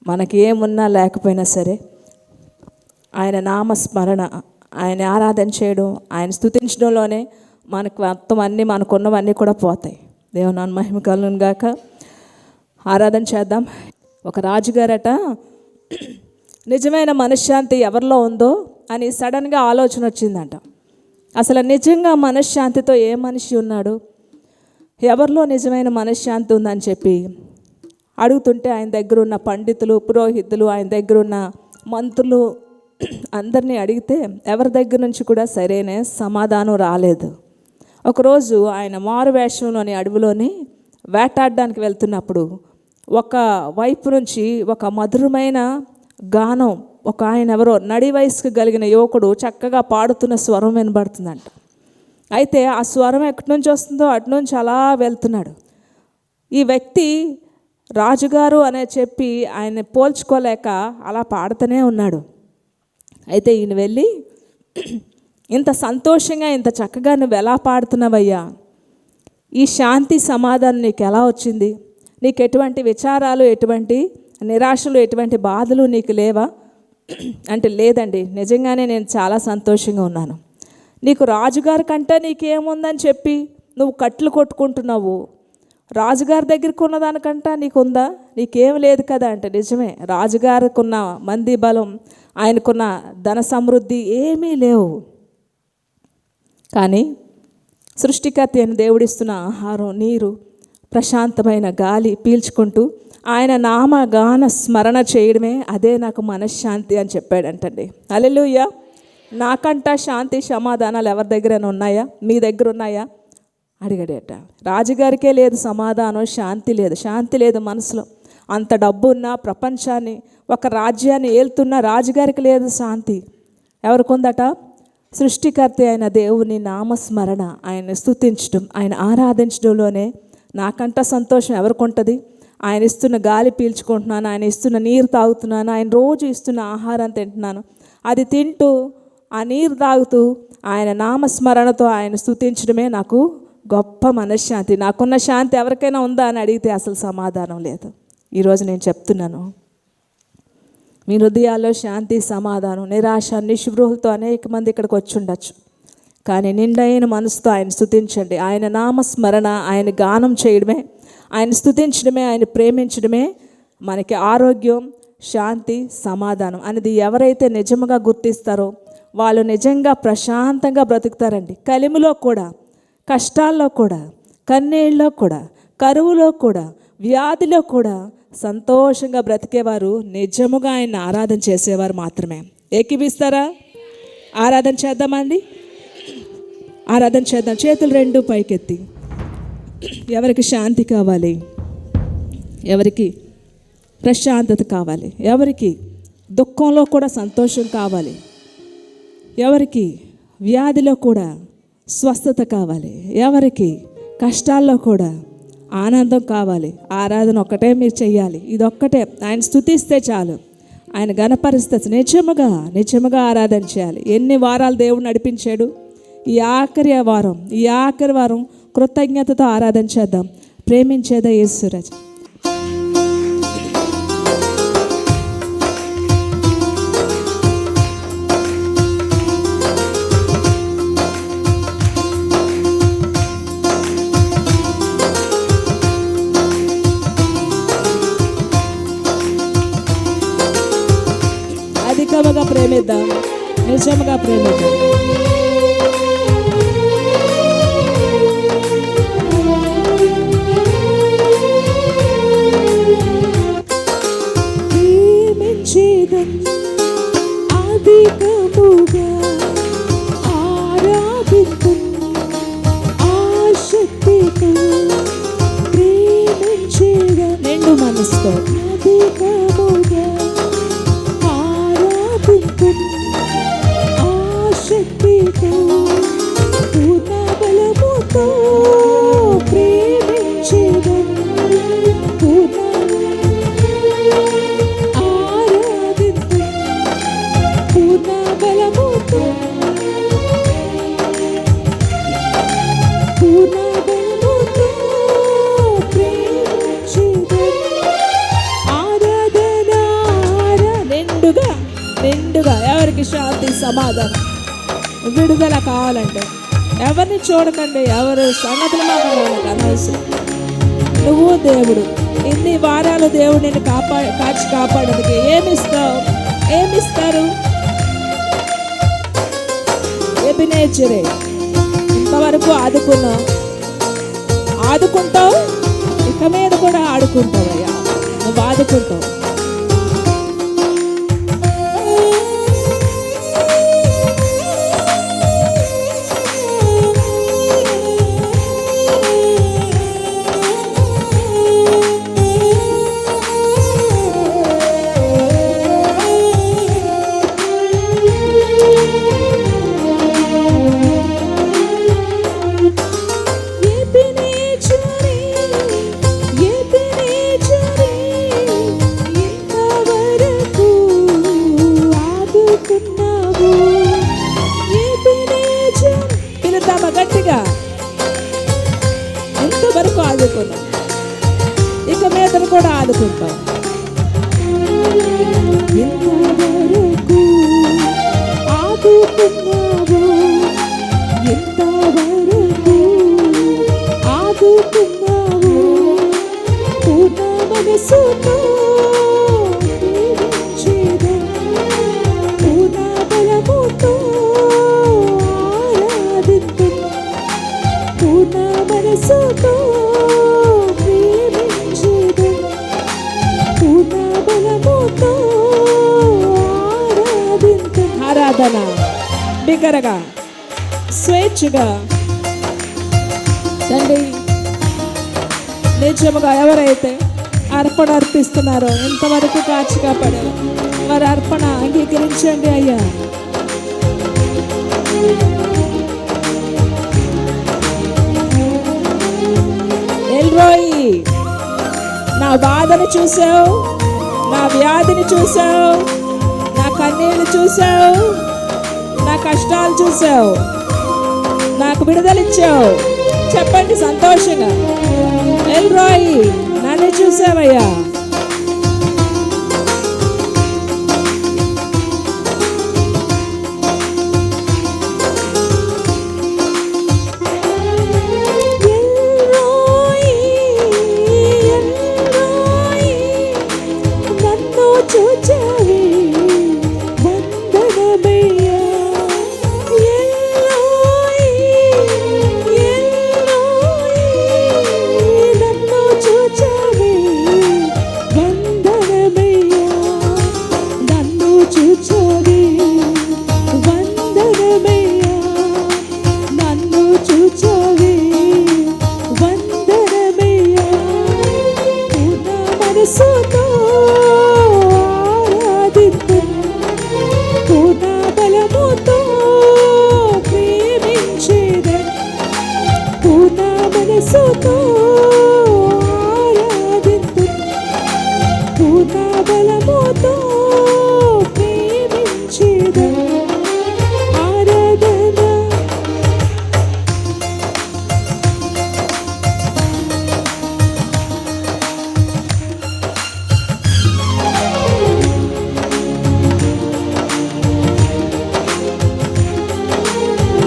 మనకి ఏమున్నా లేకపోయినా సరే ఆయన నామస్మరణ, ఆయన ఆరాధన చేయడం, ఆయన స్తుతించడంలోనే మనకు మొత్తం అన్నీ మనకున్నవన్నీ కూడా పోతాయి. దేవుని నామమునకు మహిమ కలుగును గాక. ఆరాధన చేద్దాం. ఒక రాజుగారట నిజమైన మనశ్శాంతి ఎవరిలో ఉందో అని సడన్గా ఆలోచన వచ్చిందంట. అసలు నిజంగా మనశ్శాంతితో ఏ మనిషి ఉన్నాడు, ఎవరిలో నిజమైన మనశ్శాంతి ఉందని చెప్పి అడుగుతుంటే ఆయన దగ్గర ఉన్న పండితులు, పురోహితులు, ఆయన దగ్గర ఉన్న మంత్రులు అందరినీ అడిగితే ఎవరి దగ్గర నుంచి కూడా సరైన సమాధానం రాలేదు. ఒకరోజు ఆయన మారువేషంలోని అడవిలోని వేటాడడానికి వెళ్తున్నప్పుడు ఒక వైపు నుంచి ఒక మధురమైన గానం, ఒక ఆయన ఎవరో నడి వయసుకు కలిగిన యువకుడు చక్కగా పాడుతున్న స్వరం వినబడుతుందంట. అయితే ఆ స్వరం ఎక్కడి నుంచి వస్తుందో అటు నుంచి అలా వెళ్తున్నాడు. ఈ వ్యక్తి రాజుగారు అనే చెప్పి ఆయన పోల్చుకోలేక అలా పాడుతూనే ఉన్నాడు. అయితే ఈయన వెళ్ళి, ఇంత సంతోషంగా ఇంత చక్కగా నువ్వు ఎలా పాడుతున్నావయ్యా, ఈ శాంతి సమాధానం నీకు ఎలా వచ్చింది, నీకు ఎటువంటి విచారాలు, ఎటువంటి నిరాశలు, ఎటువంటి బాధలు నీకు లేవా అంటే, లేదండి నిజంగానే నేను చాలా సంతోషంగా ఉన్నాను. నీకు రాజుగారి కంటే నీకేముందని చెప్పి నువ్వు కట్లు కొట్టుకుంటున్నావు, రాజుగారి దగ్గరికి ఉన్నదానికంట నీకుందా, నీకేం లేదు కదా అంటే, నిజమే రాజుగారికి ఉన్న మంది బలం, ఆయనకున్న ధన సమృద్ధి ఏమీ లేవు. కానీ సృష్టికర్త అయిన దేవుడిస్తున్న ఆహారం, నీరు, ప్రశాంతమైన గాలి పీల్చుకుంటూ ఆయన నామగాన స్మరణ చేయడమే అదే నాకు మనశ్శాంతి అని చెప్పాడంటండి. హల్లెలూయా. నాకంట శాంతి సమాధానాలు ఎవరి దగ్గరైనా ఉన్నాయా, మీ దగ్గర ఉన్నాయా అడిగాడట. రాజుగారికే లేదు సమాధానం, శాంతి లేదు మనసులో. అంత డబ్బు ఉన్న ప్రపంచాన్ని, ఒక రాజ్యాన్ని ఏలుతున్న రాజుగారికి లేదు శాంతి. ఎవరికి ఉందట? సృష్టికర్త అయిన దేవుని నామస్మరణ, ఆయన స్తుతించడం, ఆయన ఆరాధించడంలోనే నాకంట సంతోషం ఎవరికి ఉంటుంది? ఆయన ఇస్తున్న గాలి పీల్చుకుంటున్నాను, ఆయన ఇస్తున్న నీరు తాగుతున్నాను, ఆయన రోజు ఇస్తున్న ఆహారం తింటున్నాను, అది తింటూ ఆ నీరు తాగుతూ ఆయన నామస్మరణతో ఆయన స్తుతించడమే నాకు గొప్ప మనశ్శాంతి. నాకున్న శాంతి ఎవరికైనా ఉందా అని అడిగితే అసలు సమాధానం లేదు. ఈరోజు నేను చెప్తున్నాను, మీ హృదయాల్లో శాంతి, సమాధానం, నిరాశ, నిస్పృహలతో అనేక మంది ఇక్కడికి వచ్చి ఉండొచ్చు. కానీ నిండైన మనసుతో ఆయన స్తుతించండి. ఆయన నామస్మరణ, ఆయన గానం చేయడమే, ఆయన స్తుతించడమే, ఆయన ప్రేమించడమే మనకి ఆరోగ్యం, శాంతి, సమాధానం అనేది ఎవరైతే నిజంగా గుర్తిస్తారో వాళ్ళు నిజంగా ప్రశాంతంగా బ్రతుకుతారండి. కలిమిలో కూడా, కష్టాల్లో కూడా, కన్నీళ్ళలో కూడా, కరువులో కూడా, వ్యాధిలో కూడా సంతోషంగా బ్రతికేవారు నిజముగా ఆయన ఆరాధన చేసేవారు మాత్రమే. ఏకీపిస్తారా? ఆరాధన చేద్దామండి. ఆరాధన చేద్దాం. చేతులు రెండు పైకెత్తి. ఎవరికి శాంతి కావాలి, ఎవరికి ప్రశాంతత కావాలి, ఎవరికి దుఃఖంలో కూడా సంతోషం కావాలి, ఎవరికి వ్యాధిలో కూడా స్వస్థత కావాలి, ఎవరికి కష్టాల్లో కూడా ఆనందం కావాలి, ఆరాధన ఒక్కటే మీరు చెయ్యాలి. ఇదొక్కటే, ఆయన స్తుతిస్తే చాలు, ఆయన ఘనపరిస్తే నిజముగా ఆరాధన చేయాలి. ఎన్ని వారాలు దేవుడు నడిపించాడు, ఈ ఆఖరి వారం కృతజ్ఞతతో ఆరాధన చేద్దాం. ప్రేమించేదా యేసురాజు. అధికముగా ప్రేమిద్దాం, నిజముగా ప్రేమిద్దాం. అధికముగా ఆరాధిద్దాం, ఆసక్తితో ప్రేమించేదా నిండు మనసుతో. అధికముగా ఆరాధిద్దాం, ఆసక్తితో పూర్ణ బలముతో ప్రేమించేదా. ఆరాధన హృదయానికి శాంతి, సమాధానం, విడుదల కావాలంటే ఎవరిని చూడకండి, ఎవరు సంగతులు మాకు అనవసరం. నువ్వు దేవుడు. ఇన్ని వారాలు దేవుడు నేను కాచి కాపాడేందుకు ఏమిస్తారు? ఎబినేజరే, ఇంతవరకు ఆదుకుంటావు, ఇక మీద కూడా ఆడుకుంటావయ్యా, నువ్వు ఆదుకుంటావు. గట్టిగా ఇంతవరకు ఆదుకున్నాం, ఇక మీద కూడా ఆదుకుంటాం. ఇంతవరకు ఆదుకున్నావు, ఇంతవరకు ఆదుకున్నావు, పూర్ణ మనసుతో పూర్ణ బలముతో పూర్ణ మనసుతో ప్రేమించేదు, పూర్ణ బలముతో ఆరాధన బిగ్గరగా స్వేచ్ఛగా. తండ్రి, నిజముగా ఎవరైతే అర్పణ అర్పిస్తున్నారో, ఇంతవరకు కాచి కాపాడారు, వారి అర్పణ అంగీకరించండి అయ్యా. ఎల్రోయి, నా బాధను చూసావు, నా వ్యాధిని చూసావు, నా కన్నీళ్ళు చూసావు, నా కష్టాలు చూసావు, నాకు విడుదలిచ్చావు. చెప్పండి సంతోషంగా, ఎల్రోయి నన్ను చూసావయ్యా.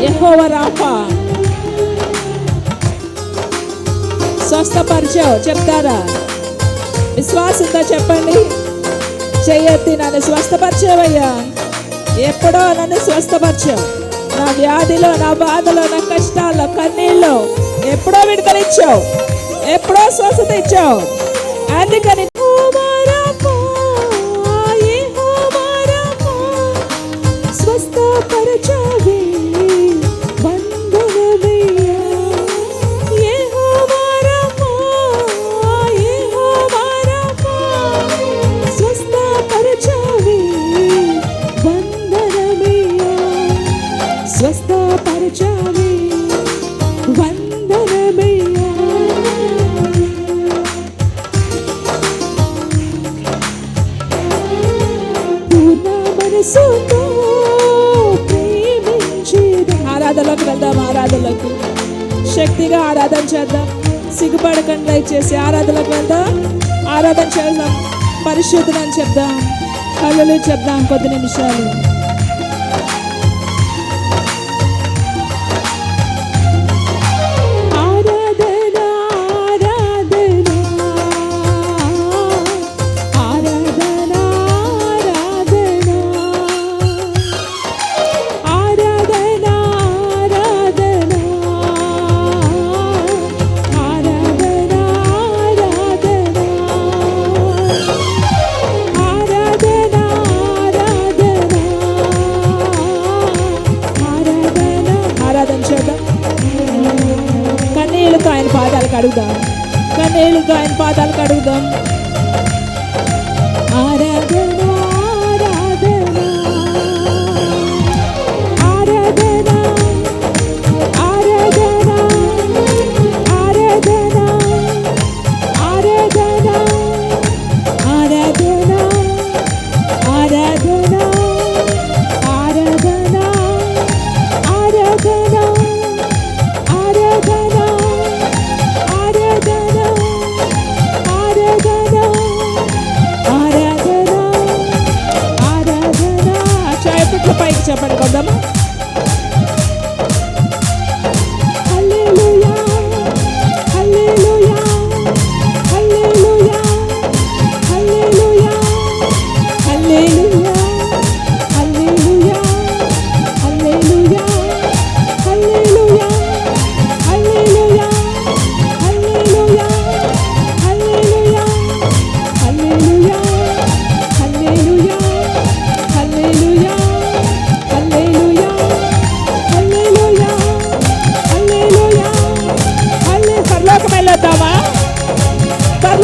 యెహోవా రాఫా, స్వస్థపరిచావు చెప్తారా? విశ్వాసంతో చెప్పండి. చెయ్యెత్తి నన్ను స్వస్థపరిచావయ్యా, ఎప్పుడో నన్ను స్వస్థపరిచావు. నా వ్యాధిలో, నా బాధలో, నా కష్టాల్లో, కన్నీళ్ళు ఎప్పుడో విడుదలిచ్చావు, ఎప్పుడో స్వస్థత ఇచ్చావు. అందుకని స్వస్థపరిచావే, స్వస్థపరిచావే, వందనమయ్యా. పూర్ణ మనసుతో ప్రేమించేది. ఆరాధనలోకి వెళ్దాం, ఆరాధనలోకి శక్తిగా ఆరాధన చేద్దాం. సిగ్గుపడకుండా దయచేసి ఆరాధనలోకి వెళ్దాం, ఆరాధన చేద్దాం, పరిశుద్ధులని చెప్దాం, హల్లెలూయా చెప్దాం కొద్ది నిమిషాలు.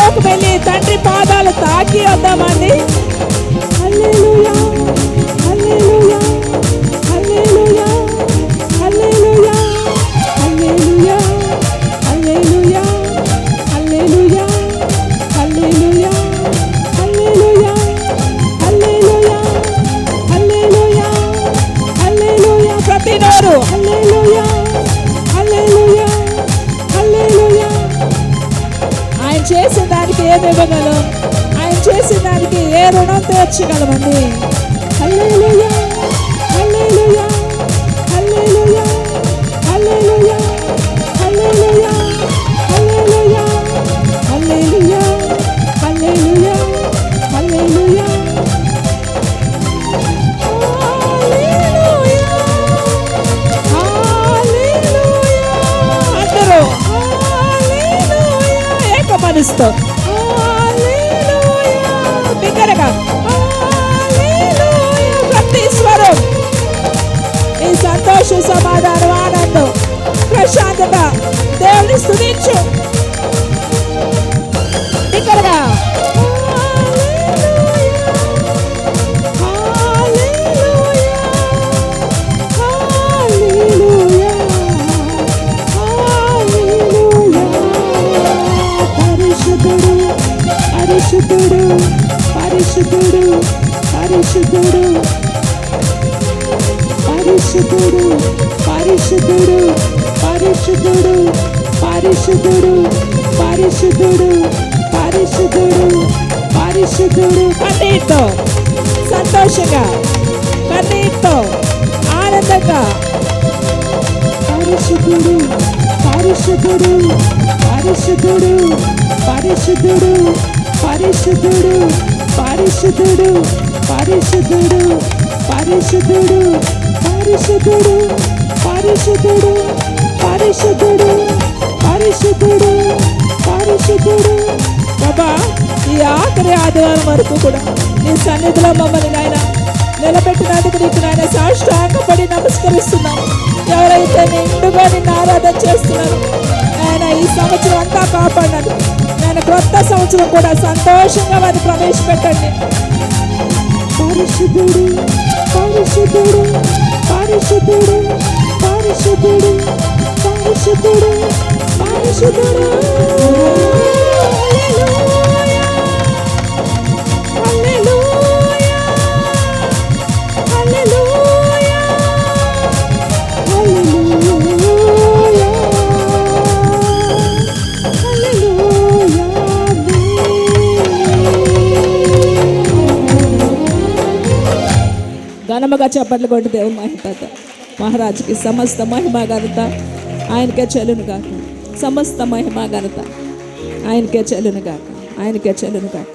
పరలోకి వెళ్ళి తండ్రి పాదాలు తాకి వద్దామండి. హల్లెలూయా హల్లెలూయా హల్లెలూయా హల్లెలూయా హల్లెలూయా హల్లెలూయా హల్లెలూయా హల్లెలూయా హల్లెలూయా హల్లెలూయా హల్లెలూయా హల్లెలూయా. ప్రతి నోరు హల్లెలూయా హల్లెలూయా హల్లెలూయా. ఆయన చేసిన దానికి ఏమి ఇవ్వగలం? ఆయన చేసిన దానికి ఏ రుణం తీర్చగలమండి? హల్లెలూయా హల్లెలూయా హల్లెలూయా హల్లెలూయా హల్లెలూయా హల్లెలూయా హల్లెలూయా హల్లెలూయా హల్లెలూయా. అందరూ ఏక మనసుతో బిగ్గరగా ప్రతి స్వరం ఈ సంతోషం, సమాధానం, ఆనందం, ప్రశాంతత దేవుని స్తుతించు బిగ్గరగా. పరిశుద్ధుడు పరిశుద్ధుడు పరిశుద్ధుడు పరిశుద్ధుడు పరిశుద్ధుడు పరిశుద్ధుడు పరిశుద్ధుడు పరిశుద్ధుడు పరిశుద్ధుడు పరిశుద్ధుడు. కన్నీటితో సంతోషంగా, కన్నీటితో ఆనందంగా పరిశుద్ధుడు పరిశుద్ధుడు పరిశుద్ధుడు పరిశుద్ధుడు పరిశుద్ధుడు పరిశుద్ధుడు పరిశుద్ధుడు పరిశుద్ధుడు పరిశుద్ధుడు పరిశుద్ధుడు పరిశుద్ధుడు పరిశుద్ధుడు పరిశుద్ధుడు. బాబా, ఈ ఆఖరి ఆదివారం వరకు కూడా నీ సన్నిధిలో మమ్మల్ని నాయన నిలబెట్టినందుకు నీకు నాయన సాష్టాంగపడి నమస్కరిస్తున్నాం. ఎవరైతే నిండుగా నిన్ను ఆరాధన చేస్తున్నారు ఆయన ఈ సంవత్సరం అంతా కాపాడినారు. నేను క్రొత్త సంవత్సరం కూడా సంతోషంగా వారిని ప్రవేశపెట్టండి. పరిశుద్ధుడు పరిశుద్ధుడు పరిశుద్ధుడు పరిశుద్ధుడు పరిశుద్ధుడు పరిశుద్ధుడు. హల్లెలూయా హల్లెలూయా హల్లెలూయా హల్లెలూయా. ఘనముగా చప్పట్లు కొట్టి దేవుని మహిమత మహారాజుకి సమస్త మహిమ ఘనత ఆయనకే చెల్లును గాక. సమస్త మహిమ ఘనత ఆయనకే చెల్లును గాక. ఆయనకే చెల్లును గాక.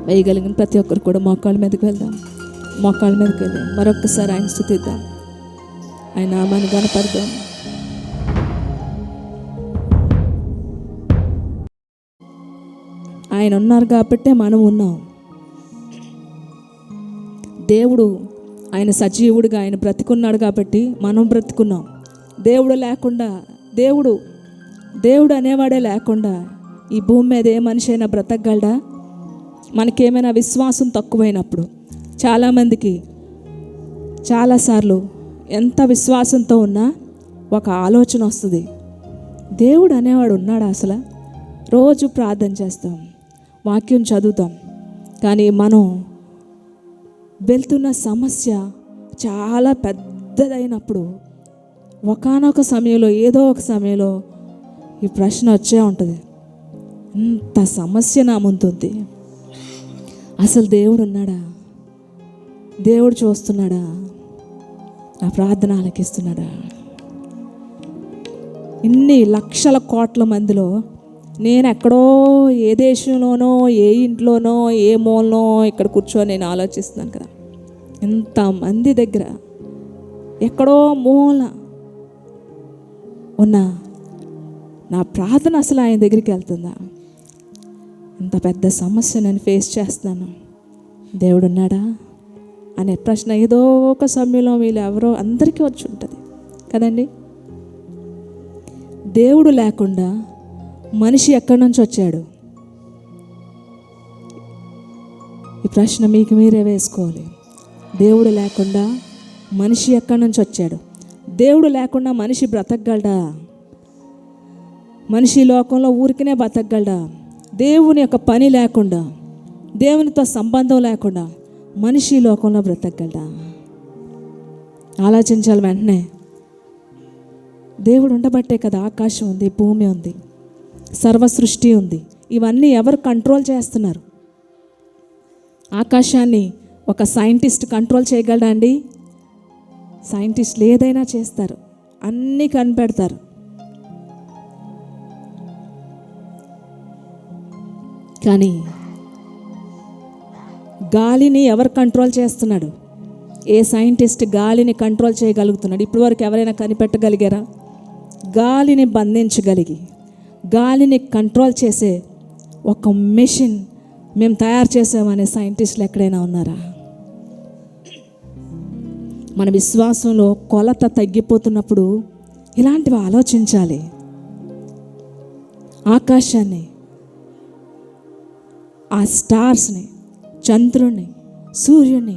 వేయగలిగిన ప్రతి ఒక్కరు కూడా మోకాళ్ళ మీదకి వెళ్దాం. మోకాళ్ళ మీదకి వెళ్ళి మరొక్కసారి ఆయన స్తుతిద్దాం, ఆయన నామాన్ని గణపడదాం. ఆయన ఉన్నారు కాబట్టే మనం ఉన్నాం. దేవుడు ఆయన సజీవుడిగా ఆయన బ్రతికున్నాడు కాబట్టి మనం బ్రతికున్నాం. దేవుడు లేకుండా దేవుడు అనేవాడే లేకుండా ఈ భూమి మీద ఏ మనిషి అయినా బ్రతకగలడా? మనకేమైనా విశ్వాసం తక్కువైనప్పుడు చాలామందికి చాలాసార్లు ఎంత విశ్వాసంతో ఉన్నా ఒక ఆలోచన వస్తుంది, దేవుడు అనేవాడు ఉన్నాడా అసలు? రోజు ప్రార్థన చేస్తాం, వాక్యం చదువుతాం, కానీ మనం వెళ్తున్న సమస్య చాలా పెద్దదైనప్పుడు ఒకానొక సమయంలో ఏదో ఒక సమయంలో ఈ ప్రశ్న వచ్చే ఉంటుంది, ఇంత సమస్య నా ముందుంది, అసలు దేవుడు ఉన్నాడా? దేవుడు చూస్తున్నాడా? నా ప్రార్థన ఆలకిస్తున్నాడా? ఇన్ని లక్షల కోట్ల మందిలో నేను ఎక్కడో ఏ దేశంలోనో ఏ ఇంట్లోనో ఏ మూలనో ఇక్కడ కూర్చొని నేను ఆలోచిస్తున్నాను కదా, ఇంతమంది దగ్గర ఎక్కడో మూల ఉన్న నా ప్రార్థన అసలు ఆయన దగ్గరికి వెళ్తుందా? ఇంత పెద్ద సమస్య నేను ఫేస్ చేస్తున్నాను, దేవుడు ఉన్నాడా? అనే ప్రశ్న ఏదో ఒక సమయంలో వీళ్ళు ఎవరో అందరికీ వచ్చి ఉంటుంది కదండి. దేవుడు లేకుండా మనిషి ఎక్కడి నుంచి వచ్చాడు? ఈ ప్రశ్న మీకు మీరే వేసుకోవాలి. దేవుడు లేకుండా మనిషి ఎక్కడి నుంచి వచ్చాడు? దేవుడు లేకుండా మనిషి బ్రతకగలడా? మనిషి లోకంలో ఊరికనే బ్రతకగలడా? దేవుని యొక్క పని లేకుండా, దేవునితో సంబంధం లేకుండా మనిషి లోకంలో బ్రతకగలడా? ఆలోచించాలి వెంటనే. దేవుడు ఉండబట్టే కదా ఆకాశం ఉంది, భూమి ఉంది, సర్వ సృష్టి ఉంది. ఇవన్నీ ఎవరు కంట్రోల్ చేస్తున్నారు? ఆకాశాన్ని ఒక సైంటిస్ట్ కంట్రోల్ చేయగలడా అండి? సైంటిస్టులు ఏదైనా చేస్తారు, అన్నీ కనిపెడతారు. కానీ గాలిని ఎవరు కంట్రోల్ చేస్తున్నాడు? ఏ సైంటిస్ట్ గాలిని కంట్రోల్ చేయగలుగుతున్నాడు? ఇప్పటివరకు ఎవరైనా కనిపెట్టగలిగారా? గాలిని బంధించగలిగి గాలిని కంట్రోల్ చేసే ఒక మెషిన్ మేము తయారు చేసామనే సైంటిస్టులు ఎక్కడైనా ఉన్నారా? మన విశ్వాసంలో కొలత తగ్గిపోతున్నప్పుడు ఇలాంటివి ఆలోచించాలి. ఆకాశాన్ని, ఆ స్టార్స్ని, చంద్రుణ్ణి, సూర్యుని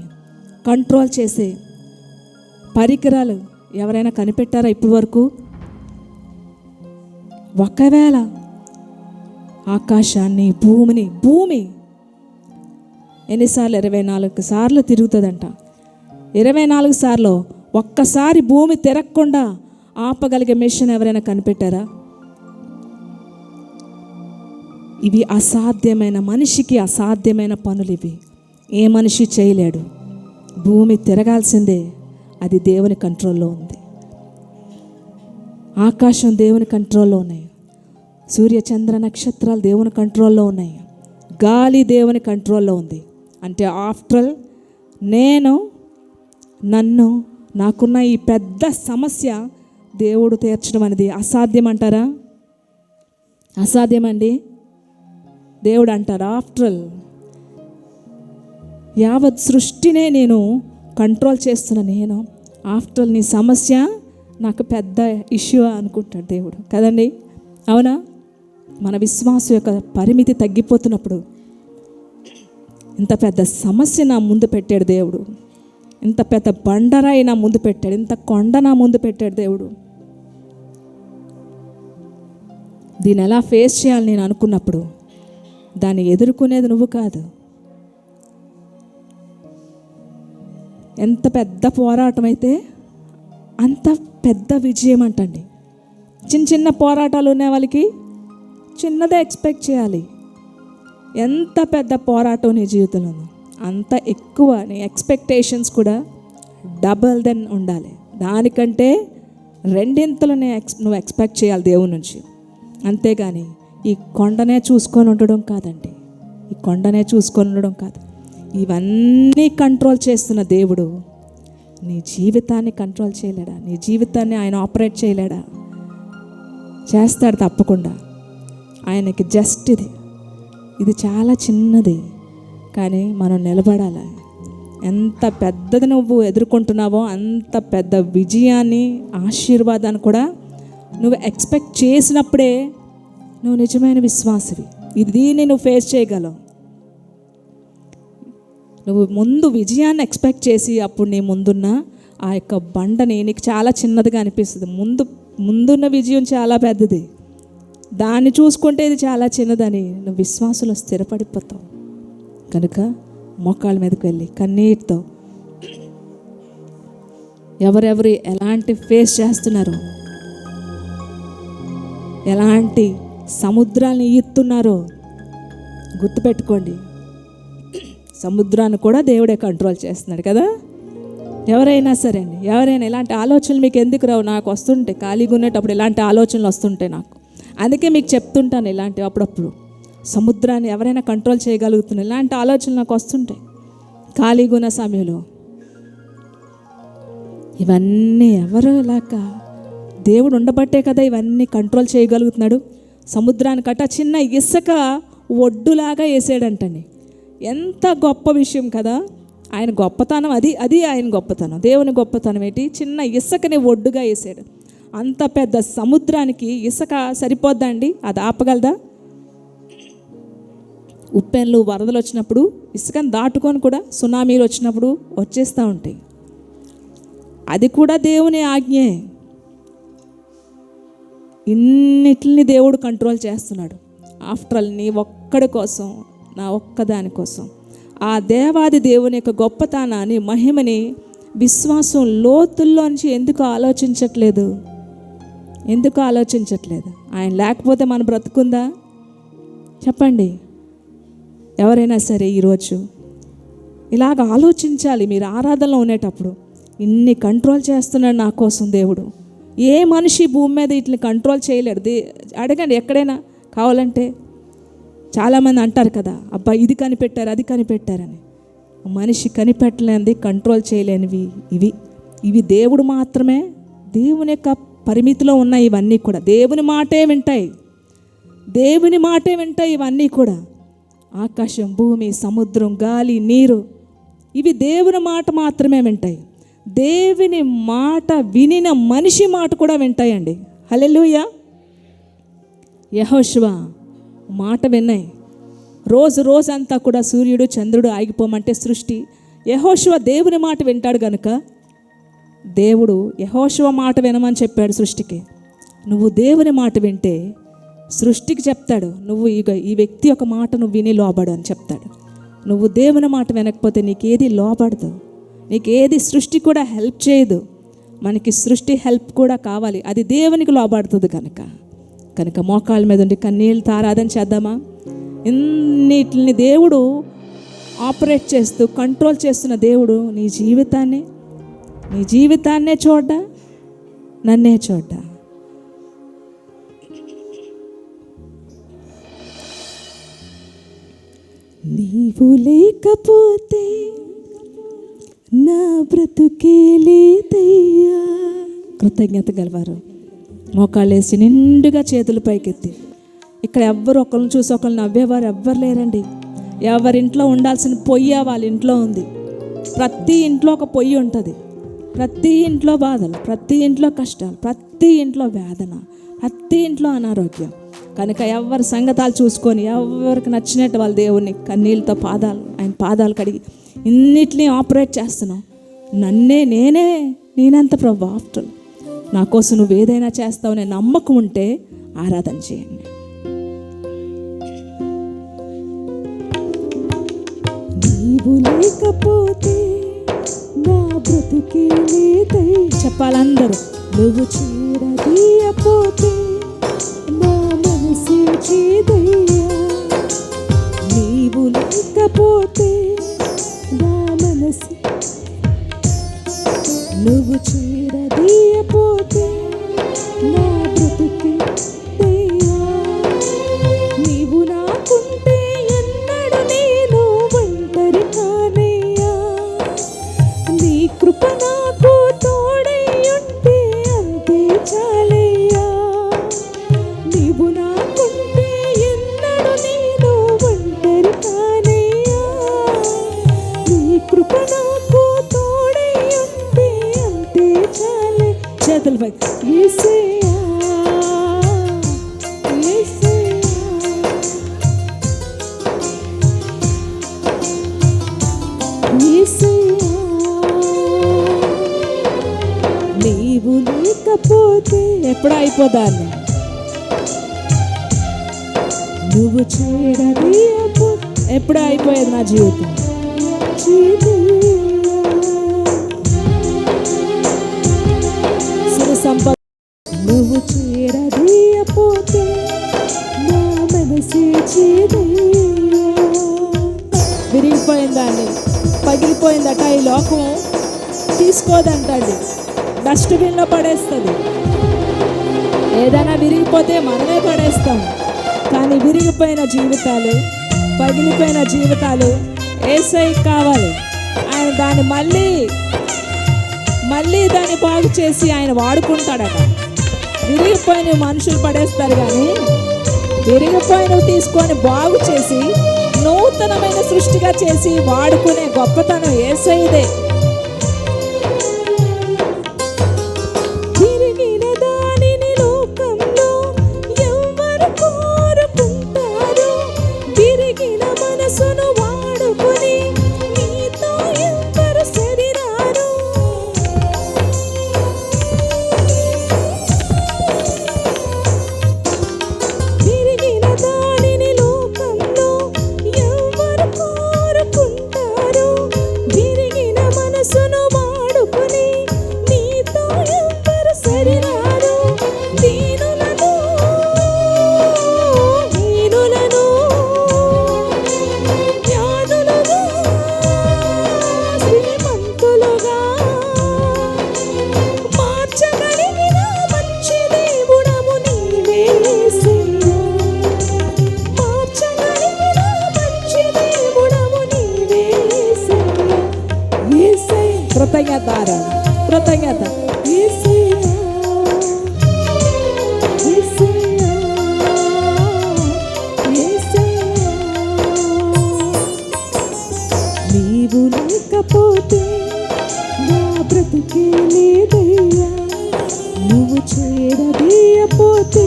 కంట్రోల్ చేసే పరికరాలు ఎవరైనా కనిపెట్టారా ఇప్పటి వరకు? ఒకవేళ ఆకాశాన్ని, భూమి ఎన్నిసార్లు? 24 సార్లు తిరుగుతుందంట. 24 సార్లు ఒక్కసారి భూమి తిరగకుండా ఆపగలిగే మిషన్ ఎవరైనా కనిపెట్టారా? ఇవి అసాధ్యమైన, మనిషికి అసాధ్యమైన పనులు ఇవి. ఏ మనిషి చేయలేడు. భూమి తిరగాల్సిందే, అది దేవుని కంట్రోల్లో ఉంది. ఆకాశం దేవుని కంట్రోల్లో ఉన్నాయి. సూర్య చంద్ర నక్షత్రాలు దేవుని కంట్రోల్లో ఉన్నాయి. గాలి దేవుని కంట్రోల్లో ఉంది. అంటే ఆఫ్టర్ ఆల్ నన్ను నాకున్న ఈ పెద్ద సమస్య దేవుడు తీర్చడం అనేది అసాధ్యం అంటారా? అసాధ్యమండి. దేవుడు అంటారా ఆఫ్టర్ ఆల్ యావత్ సృష్టినే నేను కంట్రోల్ చేస్తున్న నేను, ఆఫ్టర్ ఆల్ నీ సమస్య నాకు పెద్ద ఇష్యూ అనుకుంటాడు దేవుడు కదండి. అవునా? మన విశ్వాసం యొక్క పరిమితి తగ్గిపోతున్నప్పుడు ఇంత పెద్ద సమస్య నా ముందు పెట్టాడు దేవుడు, ఇంత పెద్ద బండరాయి నా ముందు పెట్టాడు, ఇంత కొండ నా ముందు పెట్టాడు దేవుడు. దీన్ని ఎలా ఫేస్ చేయాలి నేను అనుకున్నప్పుడు దాన్ని ఎదుర్కొనేది నువ్వు కాదు. ఎంత పెద్ద పోరాటం అయితే అంత పెద్ద విజయం అంటండి. చిన్న పోరాటాలు ఉన్న వాళ్ళకి చిన్నదే ఎక్స్పెక్ట్ చేయాలి. ఎంత పెద్ద పోరాటం నీ జీవితంలో ఉందో అంత ఎక్కువ నీ ఎక్స్పెక్టేషన్స్ కూడా డబల్ దెన్ ఉండాలి. దానికంటే రెండింతలు నువ్వు ఎక్స్పెక్ట్ చేయాలి దేవుని నుంచి. అంతేగాని ఈ కొండనే చూసుకొని ఉండడం కాదండి. ఈ కొండనే చూసుకొని ఉండడం కాదు. ఇవన్నీ కంట్రోల్ చేస్తున్న దేవుడు నీ జీవితాన్ని కంట్రోల్ చేయలేడా? నీ జీవితాన్ని ఆయన ఆపరేట్ చేయలేడా? చేస్తాడు తప్పకుండా. ఆయనకి జస్ట్ ఇది చాలా చిన్నది, కానీ మనం నిలబడాలి. ఎంత పెద్దది నువ్వు ఎదుర్కొంటున్నావో అంత పెద్ద విజయాన్ని, ఆశీర్వాదాన్ని కూడా నువ్వు ఎక్స్పెక్ట్ చేసినప్పుడే నువ్వు నిజమైన విశ్వాసివి. దీన్ని నువ్వు ఫేస్ చేయగలవు. నువ్వు ముందు విజయాన్ని ఎక్స్పెక్ట్ చేసి అప్పుడు నీ ముందున్న ఆ యొక్క బండని నీకు చాలా చిన్నదిగా అనిపిస్తుంది. ముందున్న విజయం చాలా పెద్దది, దాన్ని చూసుకుంటే ఇది చాలా చిన్నదని నువ్వు విశ్వాసంలో స్థిరపడిపోతావు. కనుక మోకాళ్ళ మీదకి వెళ్ళి కన్నీటితో ఎవరెవరు ఎలాంటి ఫేస్ చేస్తున్నారో, ఎలాంటి సముద్రాన్ని ఈత్తున్నారో గుర్తుపెట్టుకోండి. సముద్రాన్ని కూడా దేవుడే కంట్రోల్ చేస్తున్నాడు కదా. ఎవరైనా సరే అండి, ఎవరైనా ఇలాంటి ఆలోచనలు మీకు ఎందుకు రావు? నాకు వస్తుంటాయి, ఖాళీగా ఉండేటప్పుడు ఇలాంటి ఆలోచనలు వస్తుంటాయి నాకు. అందుకే మీకు చెప్తుంటాను ఇలాంటివి అప్పుడప్పుడు. సముద్రాన్ని ఎవరైనా కంట్రోల్ చేయగలుగుతున్నారు, ఇలాంటి ఆలోచనలు నాకు వస్తుంటాయి ఖాళీగా ఉన్న సమయంలో. ఇవన్నీ ఎవరు లేక దేవుడు ఉండబట్టే కదా ఇవన్నీ కంట్రోల్ చేయగలుగుతున్నాడు. సముద్రానికట చిన్న ఇసుక ఒడ్డులాగా వేసాడంటండి. ఎంత గొప్ప విషయం కదా. ఆయన గొప్పతనం అది ఆయన గొప్పతనం. దేవుని గొప్పతనం ఏంటి? చిన్న ఇసుకని ఒడ్డుగా వేసాడు. అంత పెద్ద సముద్రానికి ఇసుక సరిపోద్దండి? అది ఆపగలదా? ఉప్పెన్లు వరదలు వచ్చినప్పుడు ఇసుకని దాటుకొని కూడా సునామీలు వచ్చినప్పుడు వచ్చేస్తూ ఉంటాయి. అది కూడా దేవుని ఆజ్ఞే. ఇన్నిటిని దేవుడు కంట్రోల్ చేస్తున్నాడు. ఆఫ్టర్ ఆల్ నీ ఒక్కడి కోసం, నా ఒక్కదాని కోసం. ఆ దేవాది దేవుని యొక్క గొప్పతనాన్ని, మహిమని విశ్వాసం లోతుల్లోంచి ఎందుకు ఆలోచించట్లేదు? ఆయన లేకపోతే మన బ్రతుకుందా? చెప్పండి. ఎవరైనా సరే ఈరోజు ఇలాగ ఆలోచించాలి. మీరు ఆరాధనలో ఉండేటప్పుడు, ఇన్ని కంట్రోల్ చేస్తున్నాడు నా కోసం దేవుడు. ఏ మనిషి భూమి మీద వీటిని కంట్రోల్ చేయలేడు. అడగండి ఎక్కడైనా కావాలంటే. చాలామంది అంటారు కదా, అబ్బా ఇది కనిపెట్టారు, అది కనిపెట్టారని. మనిషి కనిపెట్టలేనిది, కంట్రోల్ చేయలేనివి ఇవి దేవుడు మాత్రమే. దేవుని యొక్క పరిమితిలో ఉన్నాయి ఇవన్నీ కూడా. దేవుని మాటే వింటాయి ఇవన్నీ కూడా. ఆకాశం, భూమి, సముద్రం, గాలి, నీరు, ఇవి దేవుని మాట మాత్రమే వింటాయి. దేవుని మాట వినిన మనిషి మాట కూడా వింటాయండి. హల్లెలూయా. యెహోషువ మాట విన్నాయి. రోజంతా కూడా సూర్యుడు చంద్రుడు ఆగిపోమంటే సృష్టి, యెహోషువ దేవుని మాట వింటాడు కనుక దేవుడు యెహోషువ మాట వినమని చెప్పాడు సృష్టికి. నువ్వు దేవుని మాట వింటే సృష్టికి చెప్తాడు, నువ్వు ఈ వ్యక్తి యొక్క మాట నువ్వు విని లోబడు అని చెప్తాడు. నువ్వు దేవుని మాట వినకపోతే నీకేది లోబడదు, నీకేది సృష్టి కూడా హెల్ప్ చేయదు. మనకి సృష్టి హెల్ప్ కూడా కావాలి, అది దేవునికి లోబడుతుంది కనుక మోకాళ్ళ మీద ఉండి కన్నీళ్ళతో ఆరాధన చేద్దామా? ఇన్నిటిని దేవుడు ఆపరేట్ చేస్తూ కంట్రోల్ చేస్తున్న దేవుడు నీ జీవితాన్నే చూడ్డా, నన్నే చూడ్డా. నీవు లేకపోతే నా బ్రతుకే లేదయ్యా. కృతజ్ఞత గలవారు మోకాళ్ళేసి నిండుగా చేతులు పైకెత్తి. ఇక్కడ ఎవ్వరు ఒకరిని చూసి ఒకరిని నవ్వేవారు ఎవ్వరు లేరండి. ఎవరింట్లో ఉండాల్సిన పొయ్యి వాళ్ళ ఇంట్లో ఉంది. ప్రతి ఇంట్లో ఒక పొయ్యి ఉంటుంది. ప్రతి ఇంట్లో బాధలు, ప్రతి ఇంట్లో కష్టాలు, ప్రతి ఇంట్లో వేదన, ప్రతి ఇంట్లో అనారోగ్యం. కనుక ఎవరి సంగతాలు చూసుకొని ఎవరికి నచ్చినట్టు వాళ్ళ దేవుని కన్నీళ్ళతో ఆయన పాదాలు కడిగి ఇన్నిటినీ ఆపరేట్ చేస్తున్నావు. నేనంత ప్రభు. ఆఫ్టర్ నా కోసం నువ్వు ఏదైనా చేస్తావనే నమ్మకం ఉంటే ఆరాధన చేయండి. నీవు లేకపోతే నా బ్రతుకే లేదయ్యా. చెప్పాలందరూ. నువ్వు చేరదీయపోతే నా మనసు చేదయ్యా. నీవు లేకపోతే నా మనసు, నువ్వు చేరదీయపోతే నా బ్రతుకే దయ్యా. నీవు నాకుంటే ఎన్నడు నేను ఒంటరి కానయ్యా. నీ కృప నాకు తోడై ఉంటే అంతే చాలయ్యా. నీవు నాకుంటే ఎన్నడు నేను ఒంటరి కానయ్యా. నీ కృప నాకు తోడై ఉంటే అంతే చాలే. చేతులు పై. యేసయ్యా, నీవు లేకపోతే ఎప్పుడో అయిపోదాన్ని. నువ్వు చేరది ఎప్పుడో అయిపోయేది నా జీవితం. సిరి సంపద నువ్వు చేరదీయపోతే నా మనసే చేదయ్యా. విరిగిపోయిందాన్ని, పగిలిపోయిందట ఈ లోకం తీసుకోదంటండి, డస్ట్బిన్లో పడేస్తుంది. ఏదైనా విరిగిపోతే మనమే పడేస్తాం. కానీ విరిగిపోయిన జీవితాలు, పగిలిపోయిన జీవితాలు యేసయ్య కావాలి. ఆయన దాన్ని మళ్ళీ దాన్ని బాగు చేసి ఆయన వాడుకుంటాడట. విరిగిపోయిన మనుషులు పడేస్తారు, కానీ విరిగిపోయినవి తీసుకొని బాగు చేసి నూతనమైన సృష్టిగా చేసి వాడుకునే గొప్పతనం యేసయ్యదే. విరిగిన దానిని లోకంలో ఎవ్వరు కోరుకుంటారు, విరిగిన మనసును వాడుకొని నీతో ఎవ్వరు సరిరారు. విరిగిన దానిని లోకంలో ఎవ్వరు కోరుకుంటారు, విరిగిన మనసును వాడుకొని నీతో ఎవ్వరు సరిరారు. దీనులను హీనులను జ్ఞానులుగా శ్రీమంతులుగా మార్చగలిగిన మంచి దేవుడవు నీవే యేసయ్యా. మార్చగలిగిన మంచి దేవుడవు నీవే యేసయ్యా. యేసయ్య కృతజ్ఞత కృతజ్ఞత యేసయ్యా. యేసయ్యా. యేసయ్యా. నీవు లేకపోతే నా బ్రతుకే లేదయ్యా, నువ్వు చేరదీయపోతే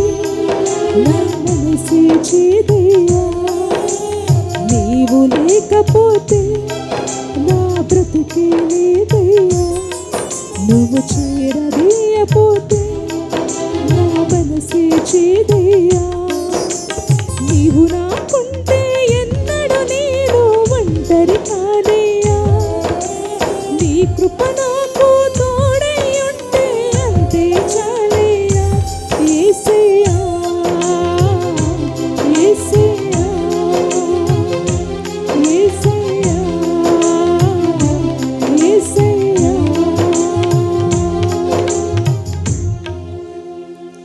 నా మనసే చేదయ్యా. నీవు లేకపోతే నా బ్రతుకే లేదయ్యా, నువ్వు చేరదీయపోతే నా మనసే చేదయ్యా. నీవు నాకుంటే ఎన్నడూ నేను ఒంటరి కానయ్యా, నీ కృప నాకు తోడై ఉంటే అంతే చాలయ్యా. యేసయ్యా. యేసయ్యా. యేసయ్యా. యేసయ్యా.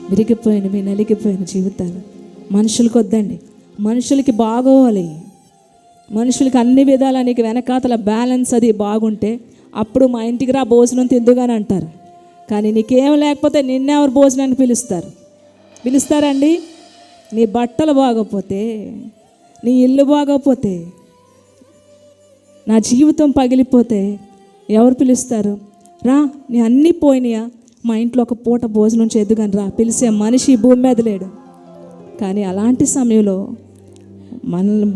విరిగిపోయినవి నలిగిపోయిన జీవితాలు మనుషులకు వద్దండి. మనుషులకి బాగోవాలి, మనుషులకి అన్ని విధాలా నీకు వెనకాతల బ్యాలెన్స్ అది బాగుంటే అప్పుడు మా ఇంటికి రా భోజనం తిందుగాని అంటారు. కానీ నీకేం లేకపోతే నిన్నెవరు భోజనానికి పిలుస్తారండి? నీ బట్టలు బాగోపోతే, నీ ఇల్లు బాగోపోతే, నా జీవితం పగిలిపోతే ఎవరు పిలుస్తారు? రా, నీ అన్నీ పోయినాయా, మా ఇంట్లో ఒక పూట భోజనం చేద్దుగాని రా, పిలిచే మనిషి ఈ భూమి మీద లేడు. కానీ అలాంటి సమయంలో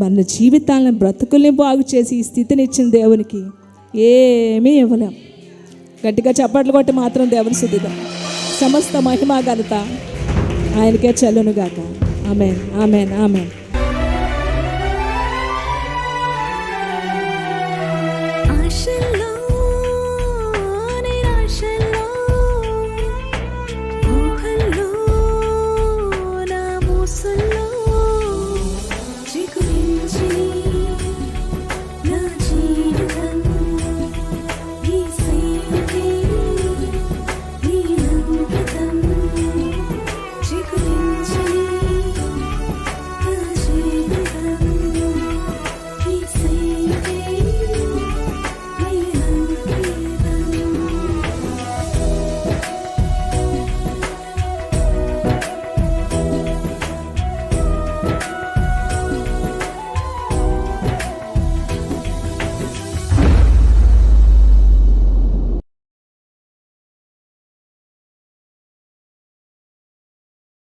మన జీవితాలను బ్రతుకుల్ని బాగు చేసి ఈ స్థితిని ఇచ్చిన దేవునికి ఏమీ ఇవ్వలేం. గట్టిగా చప్పట్లు కొట్టి మాత్రం దేవుని స్తుతిద్దాం. సమస్త మహిమ ఘనత ఆయనకే చెల్లునుగాక. ఆమేన్. ఆమేన్. ఆమేన్.